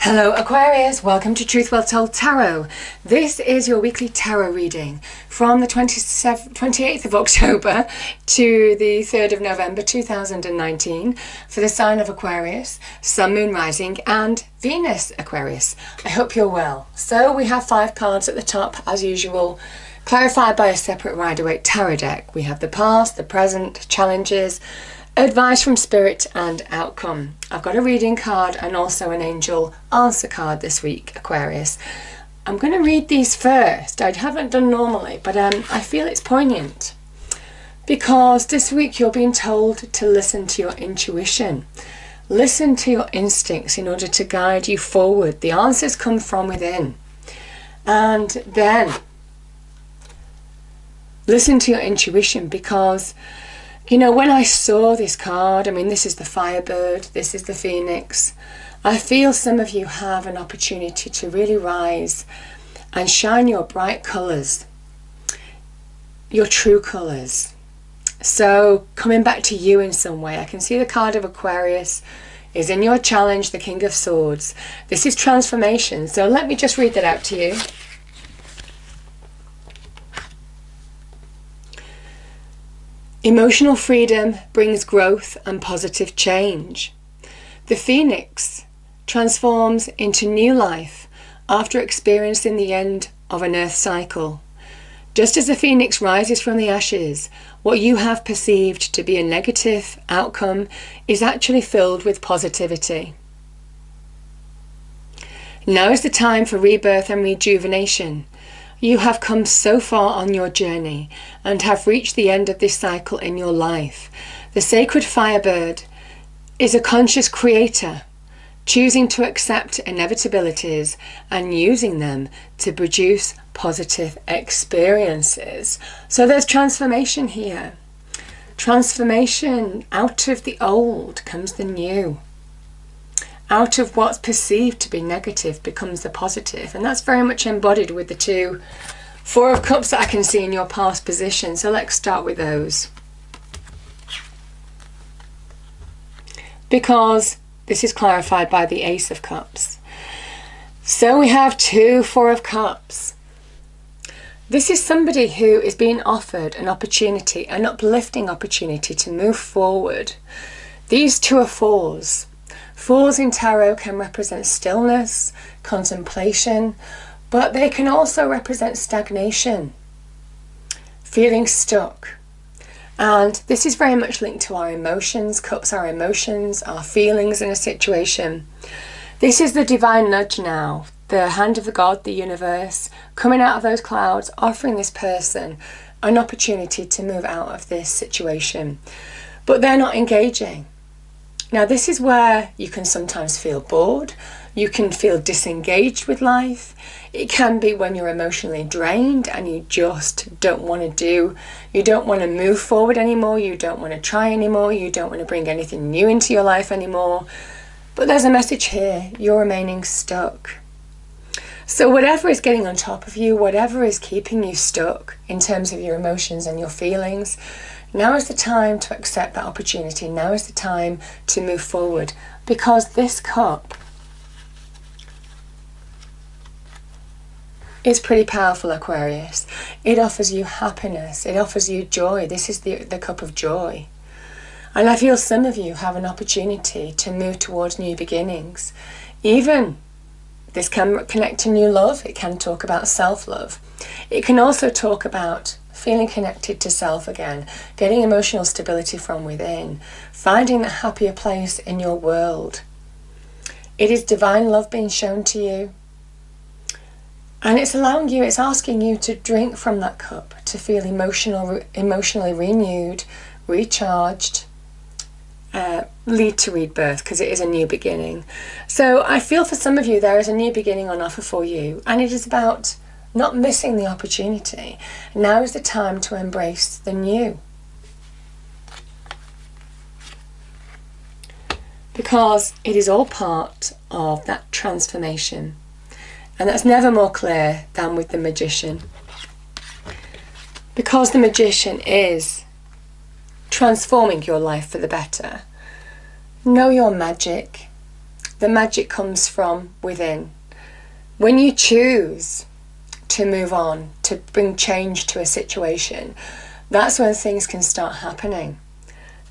Hello Aquarius, welcome to Truth Well Told Tarot. This is your weekly tarot reading from the 28th of October to the 3rd of November 2019 for the sign of Aquarius, Sun, Moon, Rising and Venus Aquarius. I hope you're well. So we have 5 cards at the top as usual, clarified by a separate Rider-Waite tarot deck. We have the past, the present, challenges, advice from spirit and outcome. I've got a reading card and also an angel answer card this week, Aquarius. I'm going to read these first. I haven't done normally, but I feel it's poignant because this week you're being told to listen to your intuition. Listen to your instincts in order to guide you forward. The answers come from within. And then listen to your intuition because you know, when I saw this card, I mean, this is the Firebird, this is the Phoenix. I feel some of you have an opportunity to really rise and shine your bright colours, your true colours. So, coming back to you in some way, I can see the card of Aquarius is in your challenge, the King of Swords. This is transformation. So let me just read that out to you. Emotional freedom brings growth and positive change. The Phoenix transforms into new life after experiencing the end of an earth cycle. Just as the Phoenix rises from the ashes, what you have perceived to be a negative outcome is actually filled with positivity. Now is the time for rebirth and rejuvenation. You have come so far on your journey and have reached the end of this cycle in your life. The sacred Firebird is a conscious creator, choosing to accept inevitabilities and using them to produce positive experiences. So there's transformation here. Transformation. Out of the old comes the new. Out of what's perceived to be negative becomes the positive, and that's very much embodied with the 2 Four of Cups that I can see in your past position. So let's start with those, because this is clarified by the Ace of Cups. So we have 2 Four of Cups. This is somebody who is being offered an opportunity, an uplifting opportunity to move forward. These 2 are fours. Fours in tarot can represent stillness, contemplation, but they can also represent stagnation, feeling stuck. And this is very much linked to our emotions. Cups are emotions, our feelings in a situation. This is the divine nudge now, the hand of the God, the universe, coming out of those clouds, offering this person an opportunity to move out of this situation. But they're not engaging. Now this is where you can sometimes feel bored, you can feel disengaged with life. It can be when you're emotionally drained and you just don't want to move forward anymore, you don't want to try anymore, you don't want to bring anything new into your life anymore. But there's a message here, you're remaining stuck. So whatever is getting on top of you, whatever is keeping you stuck in terms of your emotions and your feelings, now is the time to accept that opportunity. Now is the time to move forward, because this cup is pretty powerful, Aquarius. It offers you happiness. It offers you joy. This is the cup of joy. And I feel some of you have an opportunity to move towards new beginnings. Even this can connect to new love. It can talk about self-love. It can also talk about feeling connected to self again, getting emotional stability from within, finding that happier place in your world. It is divine love being shown to you. And it's allowing you, it's asking you to drink from that cup, to feel emotionally renewed, recharged, lead to rebirth, because it is a new beginning. So I feel for some of you there is a new beginning on offer for you, and it is about not missing the opportunity. Now is the time to embrace the new, because it is all part of that transformation. And that's never more clear than with the Magician, because the Magician is transforming your life for the better. Know your magic. the magic comes from within. When you choose to move on, to bring change to a situation, that's when things can start happening.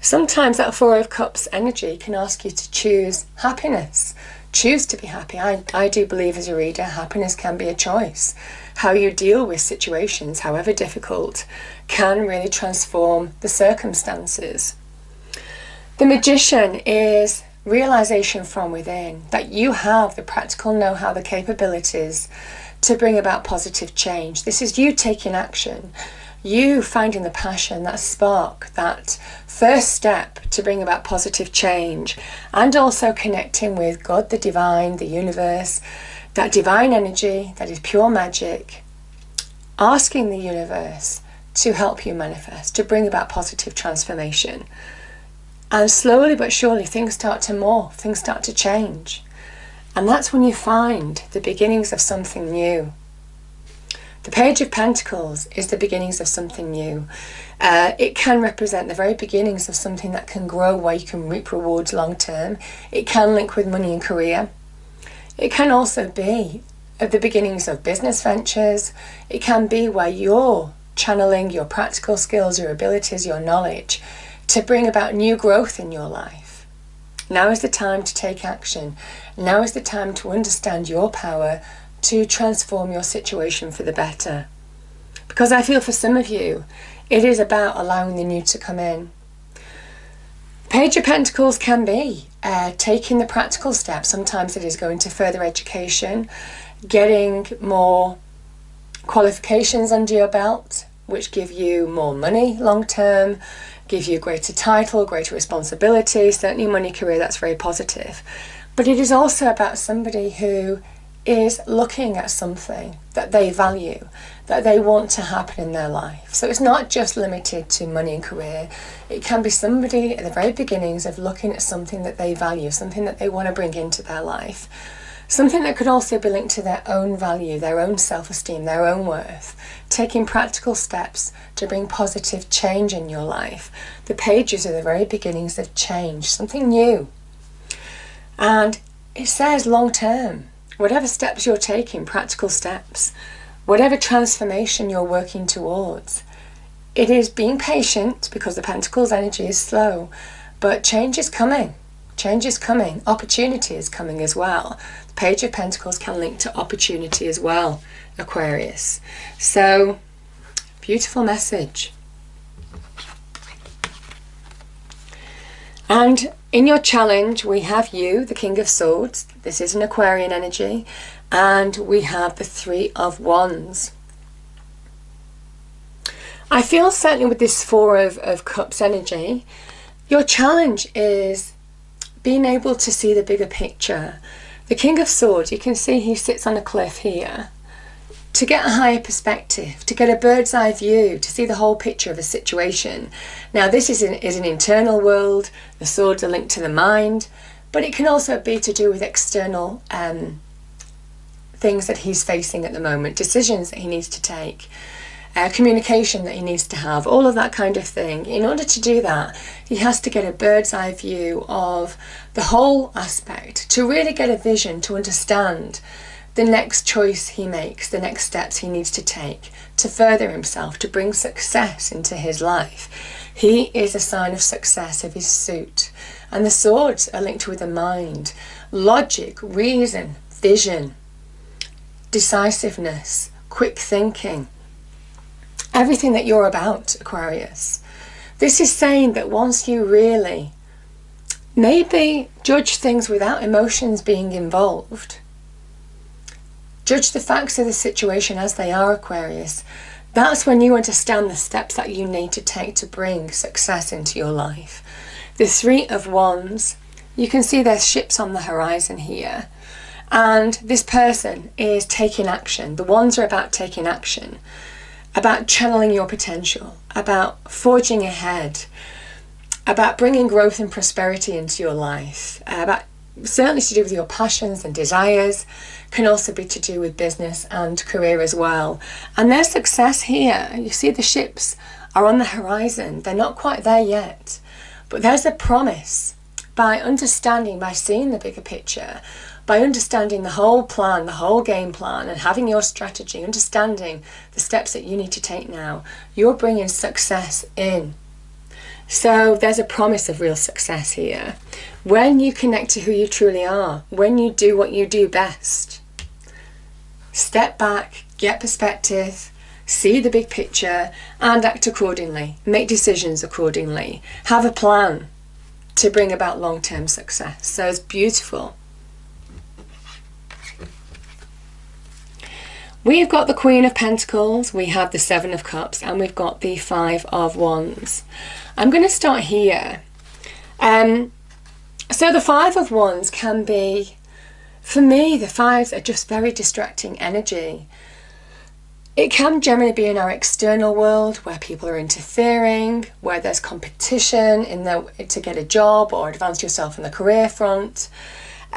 Sometimes that Four of Cups energy can ask you to choose happiness. Choose to be happy. I do believe as a reader, happiness can be a choice. How you deal with situations, however difficult, can really transform the circumstances. The Magician is realization from within, that you have the practical know-how, the capabilities to bring about positive change. This is you taking action. You finding the passion, that spark, that first step to bring about positive change, and also connecting with God, the divine, the universe, that divine energy that is pure magic, asking the universe to help you manifest, to bring about positive transformation. And slowly but surely things start to morph, things start to change. And that's when you find the beginnings of something new. The Page of Pentacles is the beginnings of something new. It can represent the very beginnings of something that can grow, where you can reap rewards long term. It can link with money and career. It can also be at the beginnings of business ventures. It can be where you're channeling your practical skills, your abilities, your knowledge to bring about new growth in your life. Now is the time to take action. Now is the time to understand your power to transform your situation for the better. Because I feel for some of you, it is about allowing the new to come in. Page of Pentacles can be taking the practical steps. Sometimes it is going to further education, getting more qualifications under your belt, which give you more money long term, give you a greater title, greater responsibility, certainly money, career, that's very positive. But it is also about somebody who is looking at something that they value, that they want to happen in their life. So it's not just limited to money and career. It can be somebody at the very beginnings of looking at something that they value, something that they want to bring into their life. Something that could also be linked to their own value, their own self-esteem, their own worth. Taking practical steps to bring positive change in your life. The pages are the very beginnings of change, something new. And it says long term. Whatever steps you're taking, practical steps, whatever transformation you're working towards, it is being patient, because the Pentacles energy is slow, but change is coming. Change is coming. Opportunity is coming as well. The Page of Pentacles can link to opportunity as well, Aquarius. So, beautiful message. And in your challenge, we have you, the King of Swords. This is an Aquarian energy. And we have the Three of Wands. I feel certainly with this Four of Cups energy, your challenge is being able to see the bigger picture. The King of Swords, you can see he sits on a cliff here. To get a higher perspective, to get a bird's eye view, to see the whole picture of a situation. Now this is an internal world, the swords are linked to the mind, but it can also be to do with external things that he's facing at the moment, decisions that he needs to take, communication that he needs to have, all of that kind of thing. In order to do that, he has to get a bird's eye view of the whole aspect, to really get a vision, to understand the next choice he makes, the next steps he needs to take to further himself, to bring success into his life. He is a sign of success of his suit. And the swords are linked with the mind, logic, reason, vision, decisiveness, quick thinking. Everything that you're about, Aquarius. This is saying that once you really maybe judge things without emotions being involved, judge the facts of the situation as they are, Aquarius, that's when you understand the steps that you need to take to bring success into your life. The Three of Wands, you can see there's ships on the horizon here. And this person is taking action. The Wands are about taking action, about channeling your potential, about forging ahead, about bringing growth and prosperity into your life, about certainly to do with your passions and desires, can also be to do with business and career as well. And their success here, you see the ships are on the horizon. They're not quite there yet, but there's a promise by understanding, by seeing the bigger picture, by understanding the whole plan, the whole game plan, and having your strategy, understanding the steps that you need to take now, you're bringing success in. So there's a promise of real success here. When you connect to who you truly are, when you do what you do best, step back, get perspective, see the big picture, and act accordingly. Make decisions accordingly. Have a plan to bring about long-term success. So it's beautiful. We've got the Queen of Pentacles, we have the Seven of Cups, and we've got the Five of Wands. I'm going to start here. So the Five of Wands can be, for me, the fives are just very distracting energy. It can generally be in our external world where people are interfering, where there's competition to get a job or advance yourself in the career front.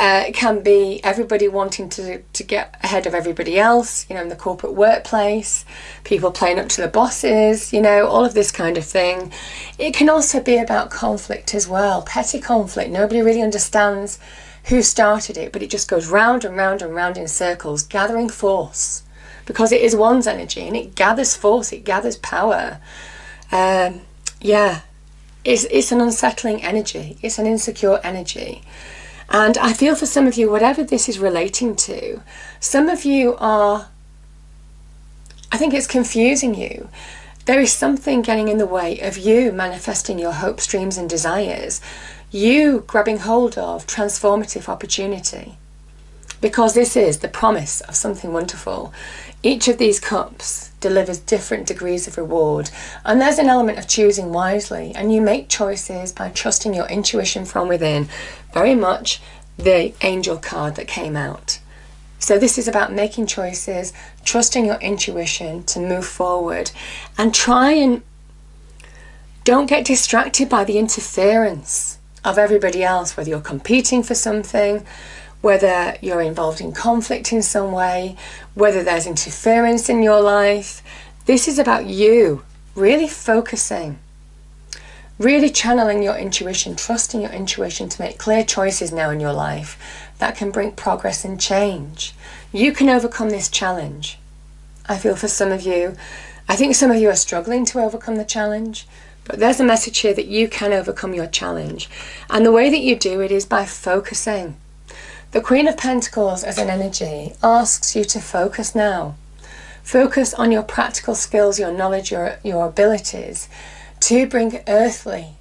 It can be everybody wanting to get ahead of everybody else, you know, in the corporate workplace, people playing up to the bosses, you know, all of this kind of thing. It can also be about conflict as well, petty conflict. Nobody really understands who started it, but it just goes round and round and round in circles, gathering force, because it is one's energy and it gathers force, it gathers power. Yeah, it's an unsettling energy, it's an insecure energy. And I feel for some of you, whatever this is relating to, some of you are, I think it's confusing you. There is something getting in the way of you manifesting your hopes, dreams and desires, you grabbing hold of transformative opportunity. Because this is the promise of something wonderful. Each of these cups delivers different degrees of reward, and there's an element of choosing wisely, and you make choices by trusting your intuition from within. Very much the angel card that came out. So this is about making choices, trusting your intuition to move forward, and try and don't get distracted by the interference of everybody else, whether you're competing for something, whether you're involved in conflict in some way, whether there's interference in your life. This is about you really focusing, really channeling your intuition, trusting your intuition to make clear choices now in your life that can bring progress and change. You can overcome this challenge. I feel for some of you, I think some of you are struggling to overcome the challenge, but there's a message here that you can overcome your challenge. And the way that you do it is by focusing. The Queen of Pentacles as an energy asks you to focus now. Focus on your practical skills, your knowledge, your abilities to bring earthly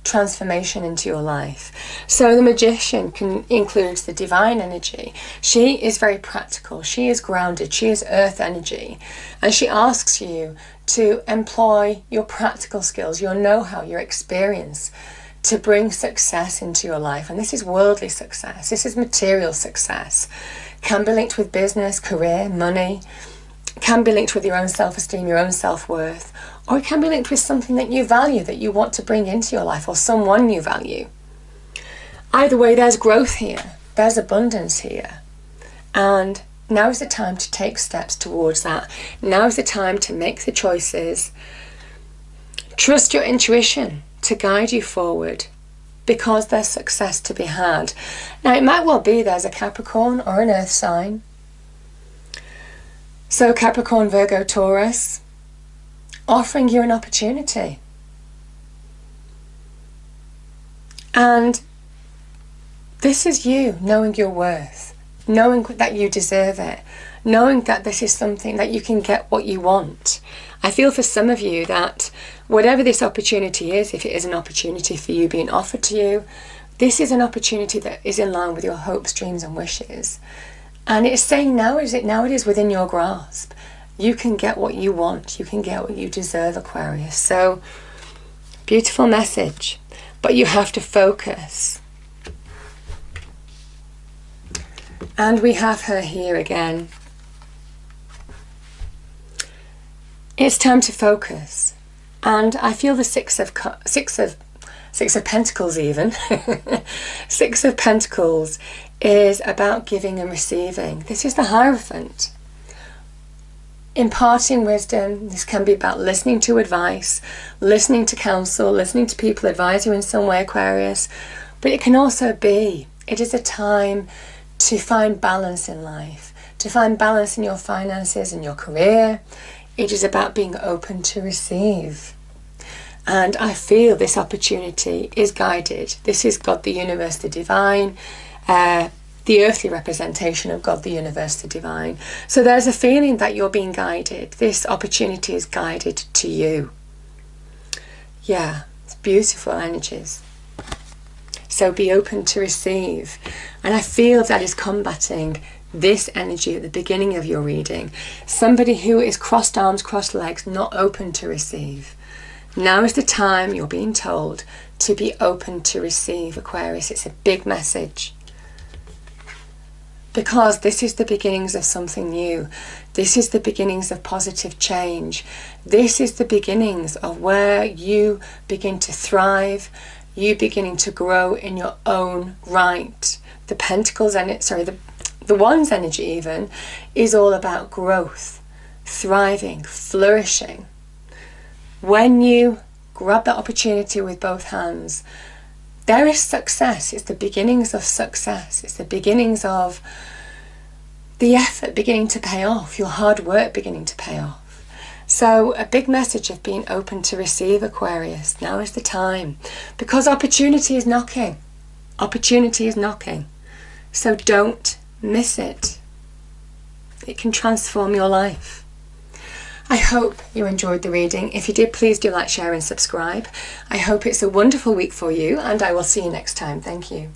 transformation into your life. So the Magician includes the divine energy. She is very practical. She is grounded. She is earth energy. And she asks you to employ your practical skills, your know-how, your experience, to bring success into your life. And this is worldly success. This is material success. Can be linked with business, career, money. Can be linked with your own self-esteem, your own self-worth. Or it can be linked with something that you value, that you want to bring into your life, or someone you value. Either way, there's growth here. There's abundance here. And now is the time to take steps towards that. Now is the time to make the choices. Trust your intuition to guide you forward, because there's success to be had. Now it might well be there's a Capricorn or an earth sign. So Capricorn, Virgo, Taurus, offering you an opportunity. And this is you knowing your worth, knowing that you deserve it, knowing that this is something that you can get what you want. I feel for some of you that whatever this opportunity is, if it is an opportunity for you being offered to you, this is an opportunity that is in line with your hopes, dreams and wishes. And it's saying now it is within your grasp. You can get what you want. You can get what you deserve, Aquarius. So, beautiful message. But you have to focus. And we have her here again. It's time to focus. And I feel the Six of Pentacles even. Six of Pentacles is about giving and receiving. This is the Hierophant. Imparting wisdom. This can be about listening to advice, listening to counsel, listening to people advise you in some way, Aquarius. But it can also be, it is a time to find balance in life, to find balance in your finances and your career. It is about being open to receive. And I feel this opportunity is guided. This is God, the universe, the divine, the earthly representation of God, the universe, the divine. So there's a feeling that you're being guided. This opportunity is guided to you. Yeah, it's beautiful energies. So be open to receive. And I feel that is combating this energy at the beginning of your reading. Somebody who is crossed arms, crossed legs, not open to receive. Now is the time, you're being told, to be open to receive, Aquarius. It's a big message. Because this is the beginnings of something new. This is the beginnings of positive change. This is the beginnings of where you begin to thrive, you beginning to grow in your own right. The Pentacles, the Wands energy even, is all about growth, thriving, flourishing. When you grab that opportunity with both hands, there is success. It's the beginnings of success. It's the beginnings of the effort beginning to pay off, your hard work beginning to pay off. So a big message of being open to receive, Aquarius. Now is the time, because opportunity is knocking. Opportunity is knocking. So don't miss it. It can transform your life. I hope you enjoyed the reading. If you did, please do like, share and subscribe. I hope it's a wonderful week for you, and I will see you next time. Thank you.